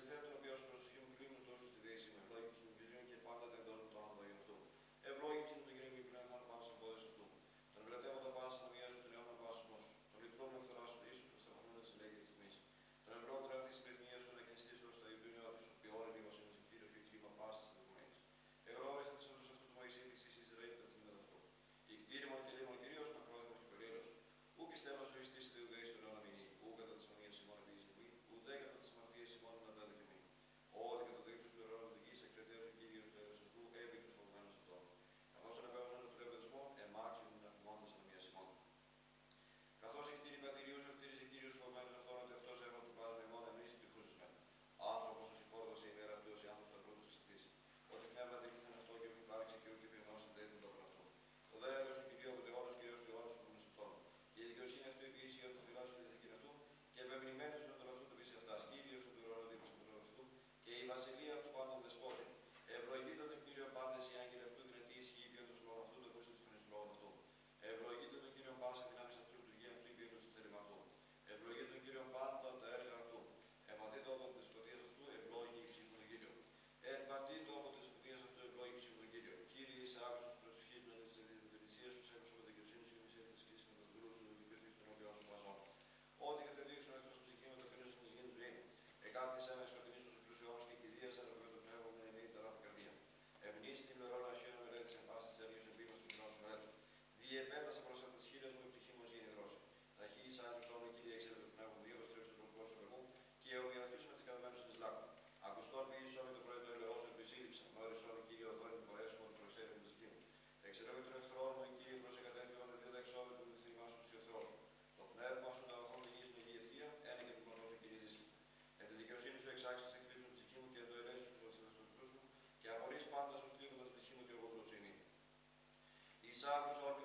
ενθέτουν ο οποίος προσοχή μου κρίνουν τόσο στη δέση μου. Ευλόγηση των Κυρίων και πάντα δεν δώσουν το άνθρωπο για αυτού. Ευλόγηση των Κυρίων και πλέον θα πάνω σαν πόδες αυτού. Τον ευλετεύοντα πάσα να μοιάζουν τον αιώνα πάσιμο σου. Τον λυτρών να φθορά σου ίσου προς τα χαμένα της ελέγχη της τιμής. Τον ευλόγητρο αυτή τη κριτμία σου να κινηστείς ως τα ιδιούνια της, ο ποιόρ λίγο είναι Κύριος και κλίμα πάσης της δεδομένης. Εγρώρισα της όλους αυτού του Μωυσή της εις Ισραήλ τα θύματα αυτού. Η κτήριμον και λίμον κυρίως μακρόθυμος και περίεργος. Ού πιστεύω ο ιστής του Ιουδαίου στον αιώνα μηνύ. Ού κατά της μανίας ημών επί ουδέ κατά της αμαρτίας ημών να τα δοκιμή. Ό,τι κατά το ύψος του αιώνα της γης εκκρατέως ο Κύριος του έργου αυτού επί τους φοβμένους αυτών. Καθώς αναπέωσαν του τρέπεδεσμό, εμάκιον να θυμώντας ανομίας ημών. Καθώς εκτήρη πατηρίους, εκτήριζε Κύριος φοβμένους αυτών, ότι αυτός έβαλε του πάσμα ημών εμείς του χωρισμένα. Άνθρωπος ως συγχώρδωσε ημέρα αυτού ως οι άνθρωπος θα πρώτος εξαρτήσει. Ότι πνεύμα δείχνει αυτό και μην υπάρξει και ούτε πεινός εντέτουν το αυτό. Το δε έργος του Κυρίου από το αιώνος και έως το αιώνος των μεσοπτών. Και η δικαιοσύνη αυτού υπήρξε για τους φυλάσσους τη διαθήκη αυτού και επεμεινημένους με τον αυτού το πείσαι αυτάς. Κύριος του ουρανού δίπως από τον αυτού και η βασιλεία αυτού πάντων δεσπότη. Ευλογείται τον Κύριο πάντες οι άγγελοι αυτού κρατεί ισχύει ποιον του λόγου αυτού, το ακούστε του φωνή του λόγου αυτού. Ευλογείται τον Κύριο πάσα δυνάμει αυτού του λειτουργία αυτού ποιον του θέλημα αυτού. Ευλογείται τον Κύριο πάντα τα έργα αυτού. Εμπατήτω από τη σκοτία αυτού, ευλόγη η ψήφου τον Κύριο. Εμπατήτω από τη σκοτία αυτού, ευλόγη η ψήφου τον Κύριο. Κύριε, είσαι άκουσο προσευχή με τι ειδικασίε σου, έχω με δικαιοσύνη σου και με τη με τον δρού σου, και πετύχει τον οποίο σου παζών. Ό,τι κατεδείξουν εκτό του ψυχή με το φίλο τη γη ζωή. Εκάθισε με σκοτεινή σου πλουσιών και κηδείας με το πνεύμα μου εννοεί τα λάθη καρδία. Ευνείς την μερόνα χαίρον μελέτη εν πάση τη έργη εμπίπα στην κοινό σου μελέτη. Διεπέτασε προς από τις χείλες μου η ψυχή μου γίνει δρόση. Ταχύ άντρους όλο Κύριε εξέλε το πνεύμα μου, δύο στρέψε το προσωπικό σου εγώ και ομοιαθήσουμε τις καταμένους της λάκου. Ακουστόν ποιήσω με το πρώτο ελαιό σου επισήλυψα. Νόρισε όλο Κύριε οδόν την μπορέσουμε ότι προσέφερε την ψυχή μου. Εξαιρεύει τον εχθρό μου, Κύριε προσεκατέφυγα με δύο δεξόβε του μυθρήμα σου του Θεό. Το πνεύμα σου να δοθούν τη γη στην Αγία Ευθεία, ένα και του μονό σου Κύριε Ζήση. Εν τη δικαιοσύνη σου εξάξεις εκθρύψουν την ψυχή μου και εν το ελέγχου σου προσθέτω μου και απορείς πάντα σου στρίβοντας την ψυχή μου και εγώ προσύνη. Εισάγου όρπη